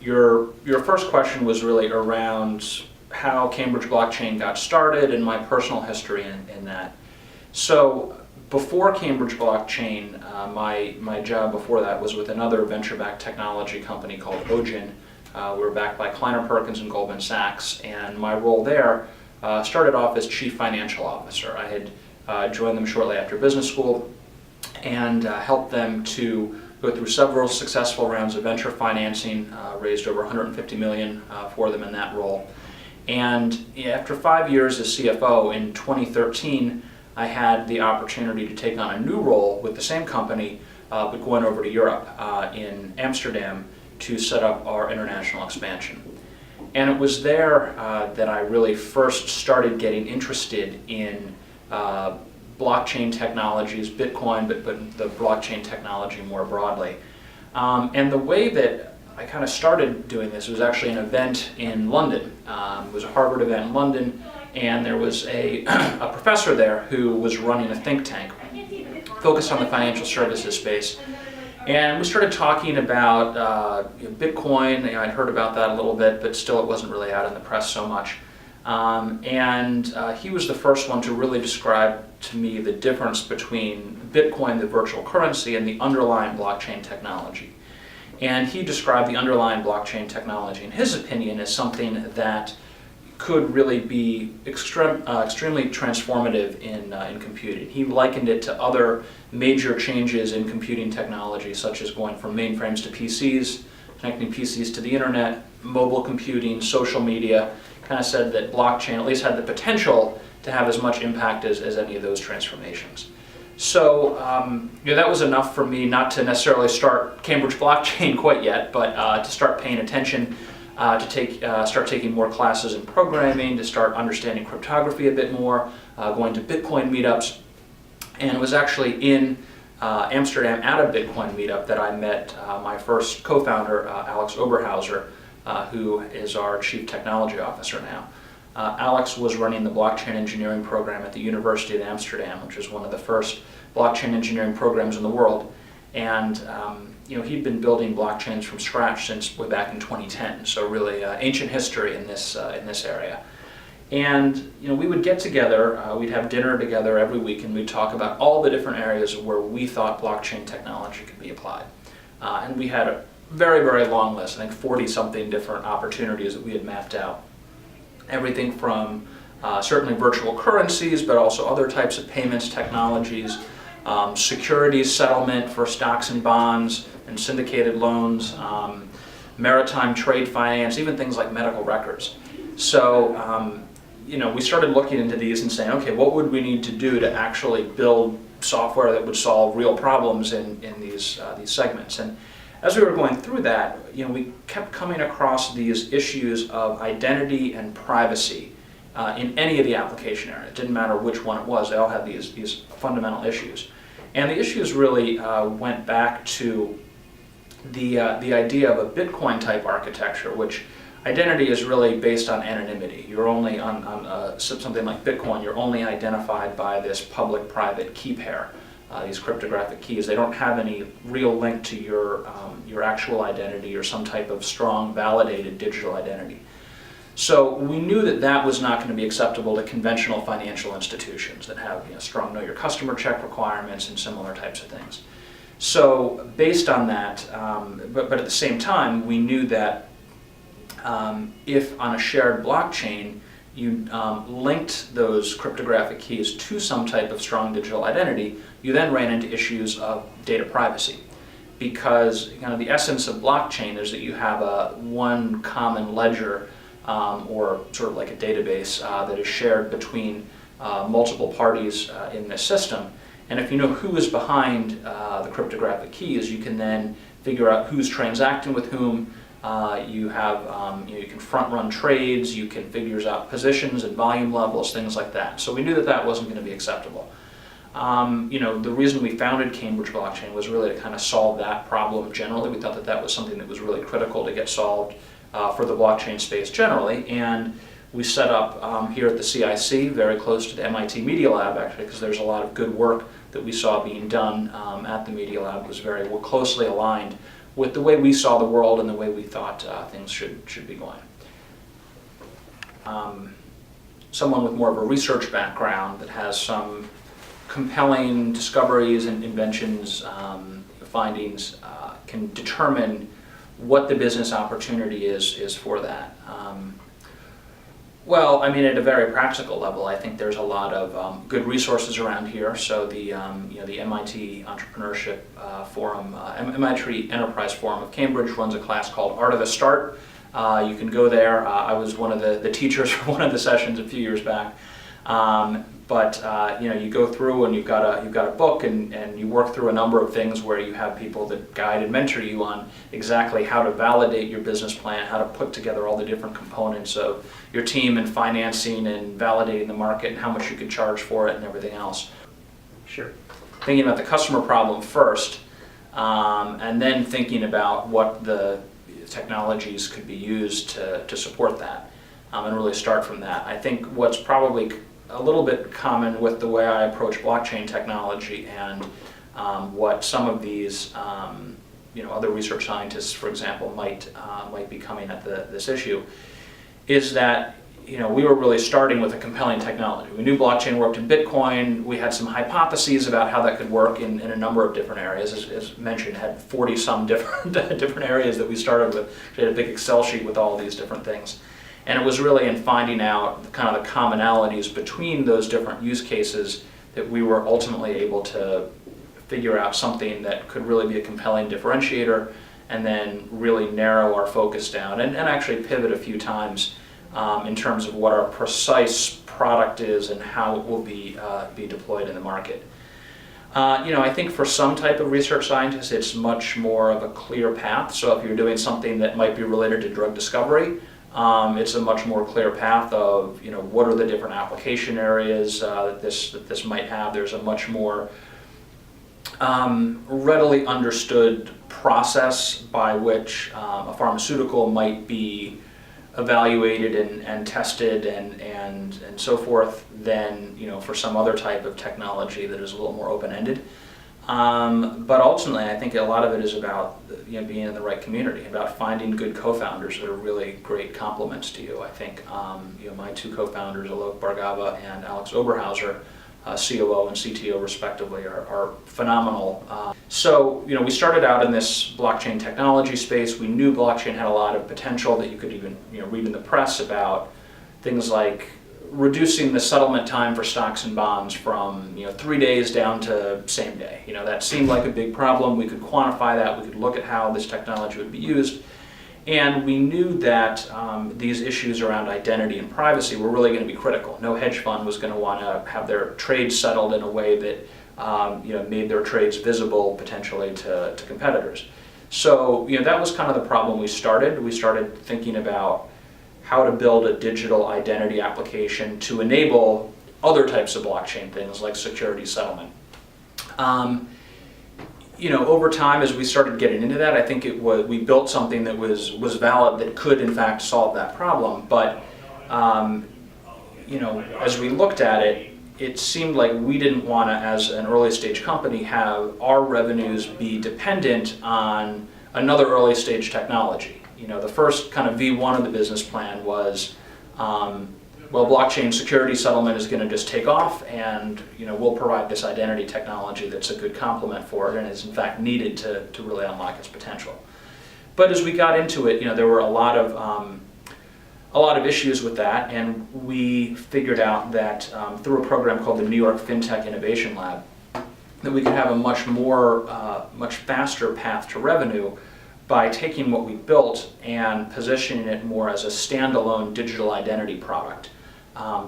your first question was really around how Cambridge Blockchain got started and my personal history in that. So before Cambridge Blockchain, my job before that was with another venture-backed technology company called Ogin. We were backed by Kleiner Perkins and Goldman Sachs, and my role there started off as Chief Financial Officer. I had joined them shortly after business school and helped them to go through several successful rounds of venture financing, raised over $150 million for them in that role. And after 5 years as CFO in 2013, I had the opportunity to take on a new role with the same company, but going over to Europe in Amsterdam to set up our international expansion. And it was there that I really first started getting interested in blockchain technologies, Bitcoin, but the blockchain technology more broadly. And the way that I kind of started doing this was actually an event in London. It was a Harvard event in London, and there was a professor there who was running a think tank focused on the financial services space. And we started talking about Bitcoin. I'd heard about that a little bit, but still it wasn't really out in the press so much. And he was the first one to really describe to me the difference between Bitcoin, the virtual currency, and the underlying blockchain technology. And he described the underlying blockchain technology, in his opinion, as something that could really be extremely transformative in computing. He likened it to other major changes in computing technology, such as going from mainframes to PCs, connecting PCs to the internet, mobile computing, social media. Kind of said that blockchain at least had the potential to have as much impact as any of those transformations. So that was enough for me not to necessarily start Cambridge Blockchain quite yet, but to start paying attention, to start taking more classes in programming, to start understanding cryptography a bit more, going to Bitcoin meetups. And it was actually in Amsterdam at a Bitcoin meetup that I met my first co-founder, Alex Oberhauser, who is our Chief Technology Officer now. Alex was running the blockchain engineering program at the University of Amsterdam, which is one of the first blockchain engineering programs in the world. And he'd been building blockchains from scratch since way back in 2010, so really ancient history in this area. And we would get together, we'd have dinner together every week, and we'd talk about all the different areas where we thought blockchain technology could be applied. And we had a very, very long list, I think 40-something different opportunities that we had mapped out. Everything from certainly virtual currencies, but also other types of payments technologies, securities settlement for stocks and bonds and syndicated loans, maritime trade finance, even things like medical records. So, we started looking into these and saying, okay, what would we need to do to actually build software that would solve real problems in these segments? And as we were going through that, we kept coming across these issues of identity and privacy in any of the application areas. It didn't matter which one it was, they all had these fundamental issues. And the issues really went back to the idea of a Bitcoin type architecture, which identity is really based on anonymity. You're only on something like Bitcoin, you're only identified by this public-private key pair. These cryptographic keys, they don't have any real link to your actual identity or some type of strong validated digital identity. So we knew that was not going to be acceptable to conventional financial institutions that have strong know your customer check requirements and similar types of things. So based on that, but at the same time, we knew that if on a shared blockchain you linked those cryptographic keys to some type of strong digital identity, you then ran into issues of data privacy. Because the essence of blockchain is that you have one common ledger or sort of like a database that is shared between multiple parties in this system. And if you know who is behind the cryptographic keys, you can then figure out who's transacting with whom. You can front run trades, you can figure out positions and volume levels, things like that. So we knew that wasn't going to be acceptable. The reason we founded Cambridge Blockchain was really to kind of solve that problem generally. We thought that was something that was really critical to get solved for the blockchain space generally. And we set up here at the CIC, very close to the MIT Media Lab actually, because there's a lot of good work that we saw being done at the Media Lab. It was very closely aligned with the way we saw the world and the way we thought things should be going. Someone with more of a research background that has some compelling discoveries and inventions, findings, can determine what the business opportunity is for that. Well, I mean, at a very practical level, I think there's a lot of good resources around here. So the the MIT Entrepreneurship Forum, MIT Enterprise Forum of Cambridge runs a class called Art of the Start. You can go there. I was one of the teachers for one of the sessions a few years back. You go through and you've got a book and you work through a number of things where you have people that guide and mentor you on exactly how to validate your business plan, how to put together all the different components of your team and financing and validating the market and how much you could charge for it and everything else. Sure. Thinking about the customer problem first, and then thinking about what the technologies could be used to support that, and really start from that. I think what's probably a little bit common with the way I approach blockchain technology and what some of these other research scientists, for example, might be coming at this issue, is that we were really starting with a compelling technology. We knew blockchain worked in Bitcoin. We had some hypotheses about how that could work in a number of different areas. As mentioned, had 40-some different areas that we started with. We had a big Excel sheet with all of these different things. And it was really in finding out kind of the commonalities between those different use cases that we were ultimately able to figure out something that could really be a compelling differentiator, and then really narrow our focus down and actually pivot a few times in terms of what our precise product is and how it will be deployed in the market. I think for some type of research scientists, it's much more of a clear path. So if you're doing something that might be related to drug discovery, it's a much more clear path of what are the different application areas that this might have. There's a much more readily understood process by which a pharmaceutical might be evaluated and tested and so forth than for some other type of technology that is a little more open-ended. But ultimately, I think a lot of it is about being in the right community, about finding good co-founders that are really great complements to you. I think my two co-founders, Alok Bhargava and Alex Oberhauser, COO and CTO respectively, are phenomenal. So we started out in this blockchain technology space. We knew blockchain had a lot of potential that you could even read in the press about things like reducing the settlement time for stocks and bonds from 3 days down to same day. That seemed like a big problem. We could quantify that. We could look at how this technology would be used. And we knew that these issues around identity and privacy were really going to be critical. No hedge fund was going to want to have their trades settled in a way that made their trades visible potentially to competitors. So that was kind of the problem we started. We started thinking about how to build a digital identity application to enable other types of blockchain things like security settlement. Over time, as we started getting into that, I think we built something that was valid, that could in fact solve that problem. But as we looked at it, it seemed like we didn't want to, as an early stage company, have our revenues be dependent on another early stage technology. The first kind of V1 of the business plan was, blockchain security settlement is going to just take off, and we'll provide this identity technology that's a good complement for it and is in fact needed to really unlock its potential. But as we got into it, there were a lot of issues with that, and we figured out that through a program called the New York FinTech Innovation Lab, that we could have a much faster path to revenue by taking what we built and positioning it more as a standalone digital identity product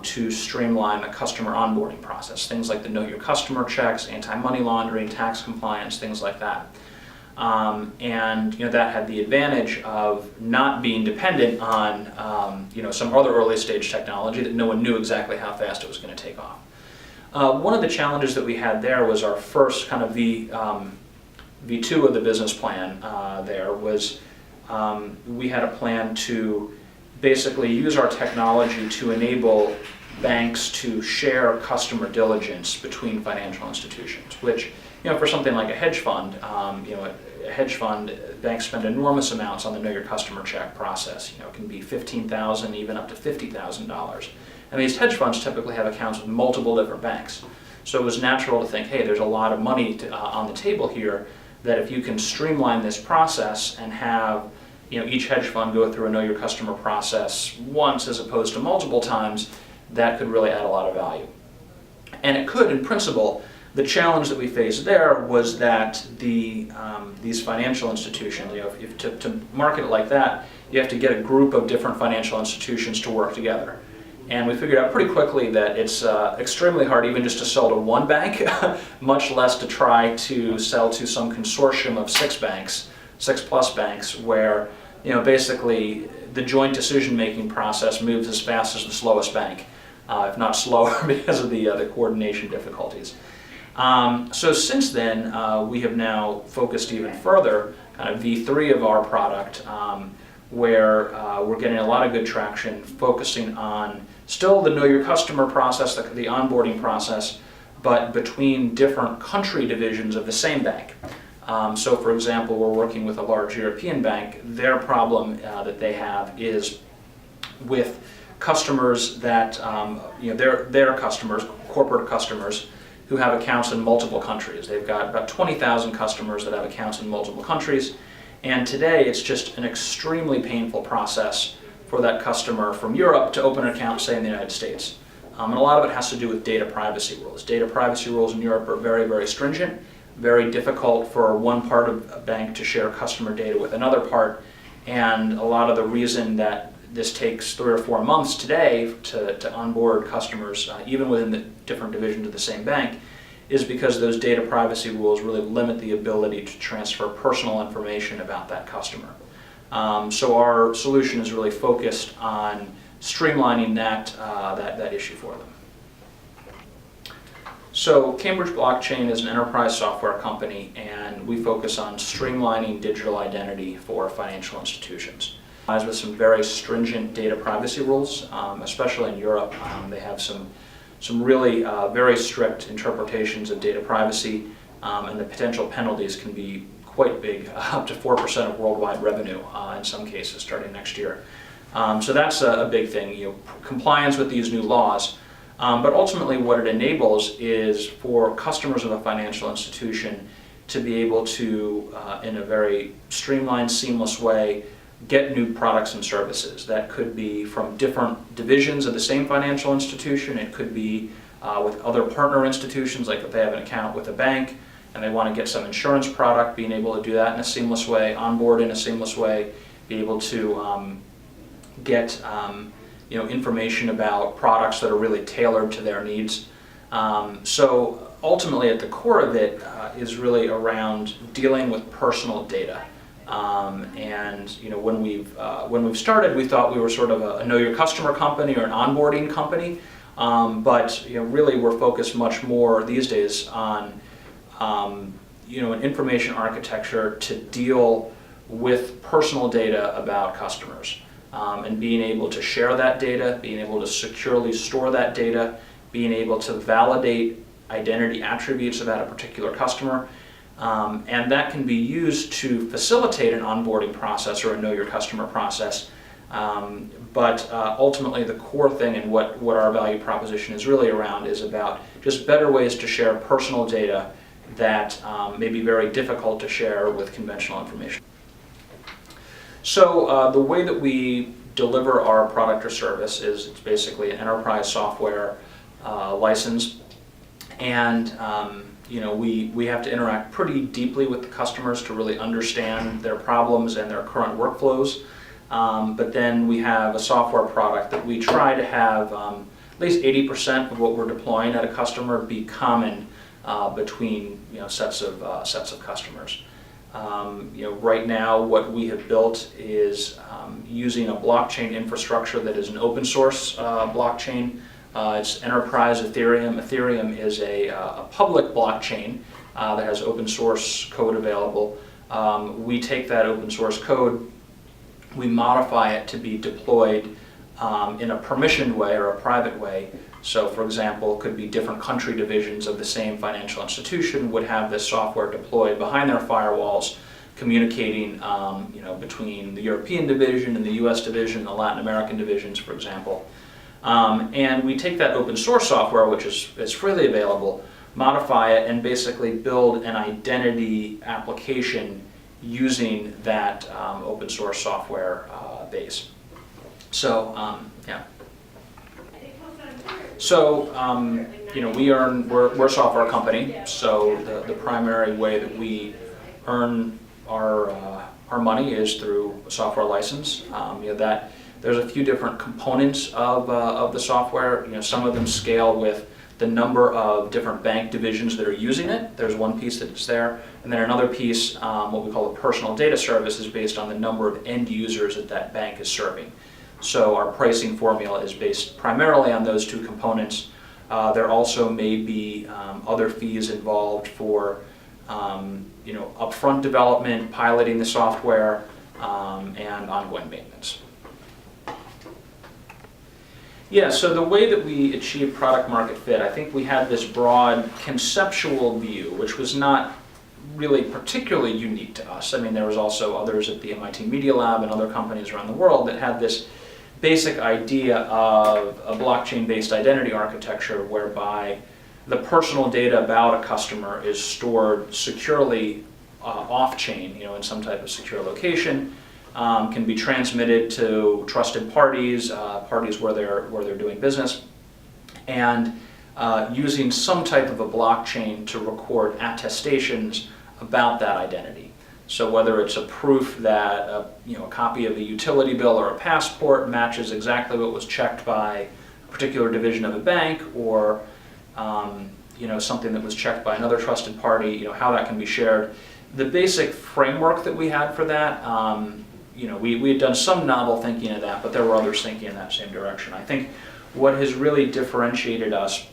to streamline the customer onboarding process. Things like the Know Your Customer checks, anti-money laundering, tax compliance, things like that. That had the advantage of not being dependent on some other early stage technology that no one knew exactly how fast it was going to take off. One of the challenges that we had there was our first kind of V2 of the business plan we had a plan to basically use our technology to enable banks to share customer diligence between financial institutions, which, for something like a hedge fund, a hedge fund, banks spend enormous amounts on the Know Your Customer check process. It can be $15,000, even up to $50,000. And these hedge funds typically have accounts with multiple different banks. So it was natural to think, hey, there's a lot of money on the table here, that if you can streamline this process and have each hedge fund go through a Know Your Customer process once as opposed to multiple times, that could really add a lot of value. And it could, in principle. The challenge that we faced there was that these financial institutions, to market it like that, you have to get a group of different financial institutions to work together. And we figured out pretty quickly that it's extremely hard even just to sell to one bank, much less to try to sell to some consortium of 6+ banks, where basically the joint decision-making process moves as fast as the slowest bank, if not slower, because of the coordination difficulties. So since then, we have now focused even further, kind of V3 of our product, where we're getting a lot of good traction, focusing on still the Know Your Customer process, the onboarding process, but between different country divisions of the same bank. So for example, we're working with a large European bank. Their problem that they have is with customers that, their customers, corporate customers, who have accounts in multiple countries. They've got about 20,000 customers that have accounts in multiple countries, and today it's just an extremely painful process for that customer from Europe to open an account, say, in the United States. And a lot of it has to do with data privacy rules. Data privacy rules in Europe are very, very stringent, very difficult for one part of a bank to share customer data with another part, and a lot of the reason that this takes 3 or 4 months today to onboard customers, even within the different divisions of the same bank, is because those data privacy rules really limit the ability to transfer personal information about that customer. So our solution is really focused on streamlining that issue for them. So Cambridge Blockchain is an enterprise software company, and we focus on streamlining digital identity for financial institutions. With some very stringent data privacy rules, especially in Europe. They have some really very strict interpretations of data privacy, and the potential penalties can be quite big, up to 4% of worldwide revenue in some cases starting next year. So that's a big thing, compliance with these new laws. But ultimately what it enables is for customers of a financial institution to be able to, in a very streamlined, seamless way, get new products and services. That could be from different divisions of the same financial institution. It could be with other partner institutions, like if they have an account with a bank and they want to get some insurance product, being able to do that in a seamless way, onboard in a seamless way, be able to get information about products that are really tailored to their needs. So ultimately at the core of it is really around dealing with personal data. And when we've started, we thought we were sort of a Know Your Customer company or an onboarding company, but really we're focused much more these days on an information architecture to deal with personal data about customers, and being able to share that data, being able to securely store that data, being able to validate identity attributes about a particular customer. And that can be used to facilitate an onboarding process or a Know Your Customer process. But ultimately the core thing and what our value proposition is really around is about just better ways to share personal data that may be very difficult to share with conventional information. So the way that we deliver our product or service is it's basically an enterprise software license, and we have to interact pretty deeply with the customers to really understand their problems and their current workflows. But then we have a software product that we try to have at least 80% of what we're deploying at a customer be common between sets of customers. Right now what we have built is using a blockchain infrastructure that is an open source blockchain. It's enterprise Ethereum. Ethereum is a public blockchain that has open source code available. We take that open source code, we modify it to be deployed in a permissioned way or a private way. So for example, it could be different country divisions of the same financial institution would have this software deployed behind their firewalls, communicating between the European division and the US division, the Latin American divisions, for example. And we take that open source software, which is freely available, modify it, and basically build an identity application using that open source software base. So, yeah. So, we're a software company, so the primary way that we earn our money is through a software license. That there's a few different components of the software. Some of them scale with the number of different bank divisions that are using it. There's one piece that's there, and then another piece, what we call a personal data service, is based on the number of end users that bank is serving. So our pricing formula is based primarily on those two components. There also may be other fees involved for upfront development, piloting the software, and ongoing maintenance. Yeah, so the way that we achieve product market fit, I think we had this broad conceptual view, which was not really particularly unique to us. I mean, there was also others at the MIT Media Lab and other companies around the world that had this basic idea of a blockchain-based identity architecture whereby the personal data about a customer is stored securely off-chain, in some type of secure location, can be transmitted to trusted parties, parties where they're doing business, and using some type of a blockchain to record attestations about that identity. So whether it's a proof that a copy of a utility bill or a passport matches exactly what was checked by a particular division of a bank, or something that was checked by another trusted party, how that can be shared. The basic framework that we had for that, we had done some novel thinking of that, but there were others thinking in that same direction. I think what has really differentiated us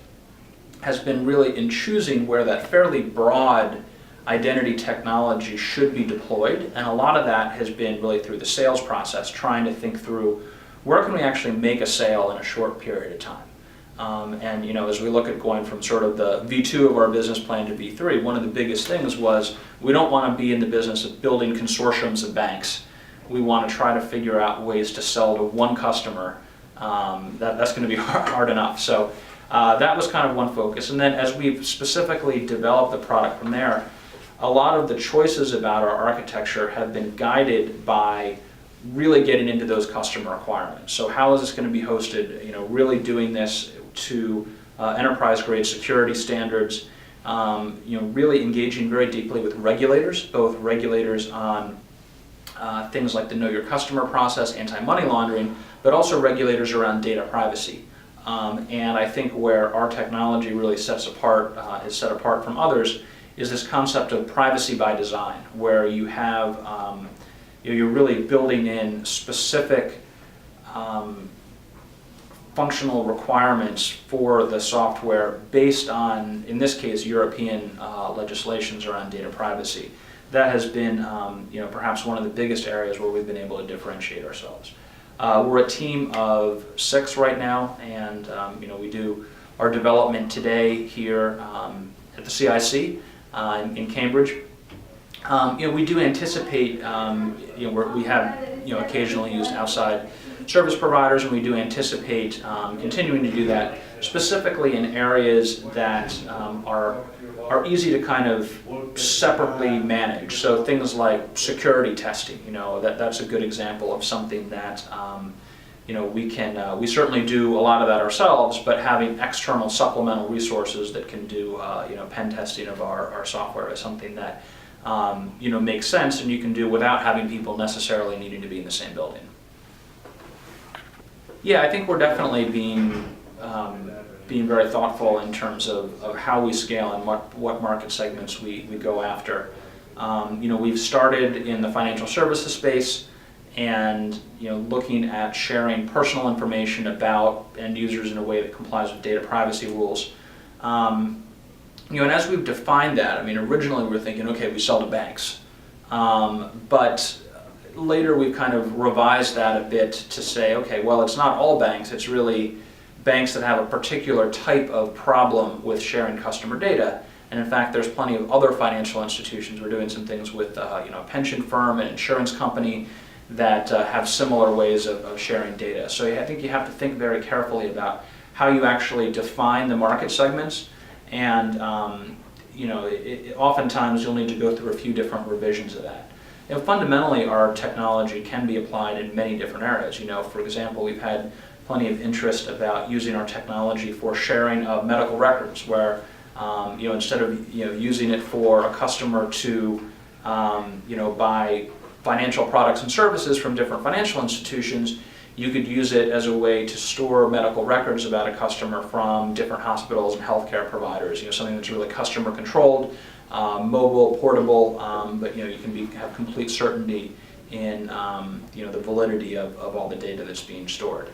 has been really in choosing where that fairly broad identity technology should be deployed, and a lot of that has been really through the sales process, trying to think through where can we actually make a sale in a short period of time. As we look at going from sort of the V2 of our business plan to V3, one of the biggest things was we don't want to be in the business of building consortiums of banks. We want to try to figure out ways to sell to one customer. That's going to be hard enough. So that was kind of one focus. And then as we've specifically developed the product from there, a lot of the choices about our architecture have been guided by really getting into those customer requirements. So how is this going to be hosted? Really doing this to enterprise-grade security standards. Really engaging very deeply with regulators, both regulators on things like the Know Your Customer process, anti-money laundering, but also regulators around data privacy. And I think where our technology really is set apart from others is this concept of privacy by design, where you have, you're really building in specific functional requirements for the software based on, in this case, European legislations around data privacy. That has been, perhaps one of the biggest areas where we've been able to differentiate ourselves. We're a team of 6 right now, and we do our development today here at the CIC in Cambridge. We do anticipate, we have occasionally used outside service providers, and we do anticipate continuing to do that, specifically in areas that are easy to kind of separately manage. So things like security testing, that's a good example of something that we certainly do a lot of that ourselves, but having external supplemental resources that can do pen testing of our software is something that makes sense, and you can do without having people necessarily needing to be in the same building. Yeah, I think we're definitely being very thoughtful in terms of how we scale and what market segments we go after. We've started in the financial services space, and looking at sharing personal information about end users in a way that complies with data privacy rules. And as we've defined that, originally we were thinking, okay, we sell to banks, but later we've kind of revised that a bit to say, okay, well, it's not all banks, it's really banks that have a particular type of problem with sharing customer data. And in fact, there's plenty of other financial institutions. We're doing some things with a pension firm and insurance company that have similar ways of sharing data. So I think you have to think very carefully about how you actually define the market segments, and oftentimes you'll need to go through a few different revisions of that. Fundamentally, our technology can be applied in many different areas. For example, we've had plenty of interest about using our technology for sharing of medical records, where instead of using it for a customer to buy financial products and services from different financial institutions, you could use it as a way to store medical records about a customer from different hospitals and healthcare providers. Something that's really customer controlled, mobile, portable, but you can have complete certainty in the validity of all the data that's being stored.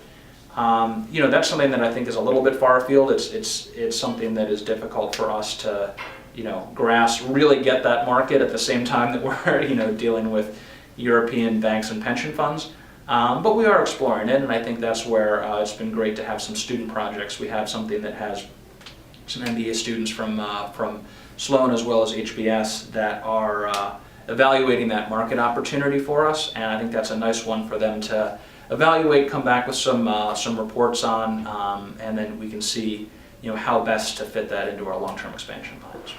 That's something that I think is a little bit far afield. It's something that is difficult for us to grasp, really get that market at the same time that we're dealing with European banks and pension funds. But we are exploring it, and I think that's where it's been great to have some student projects. We have something that has some MBA students from Sloan as well as HBS that are evaluating that market opportunity for us, and I think that's a nice one for them to evaluate, come back with some reports on, and then we can see how best to fit that into our long-term expansion plans.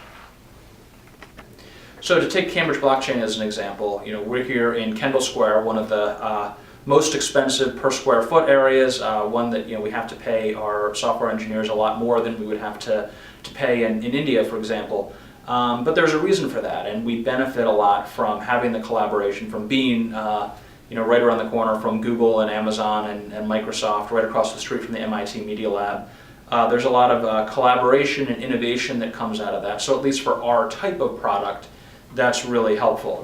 So to take Cambridge blockchain as an example, we're here in Kendall Square, one of the most expensive per square foot areas, one that we have to pay our software engineers a lot more than we would have to pay in India, for example. But there's a reason for that, and we benefit a lot from having the collaboration, from being right around the corner from Google and Amazon and Microsoft, right across the street from the MIT Media Lab. There's a lot of collaboration and innovation that comes out of that. So at least for our type of product, that's really helpful.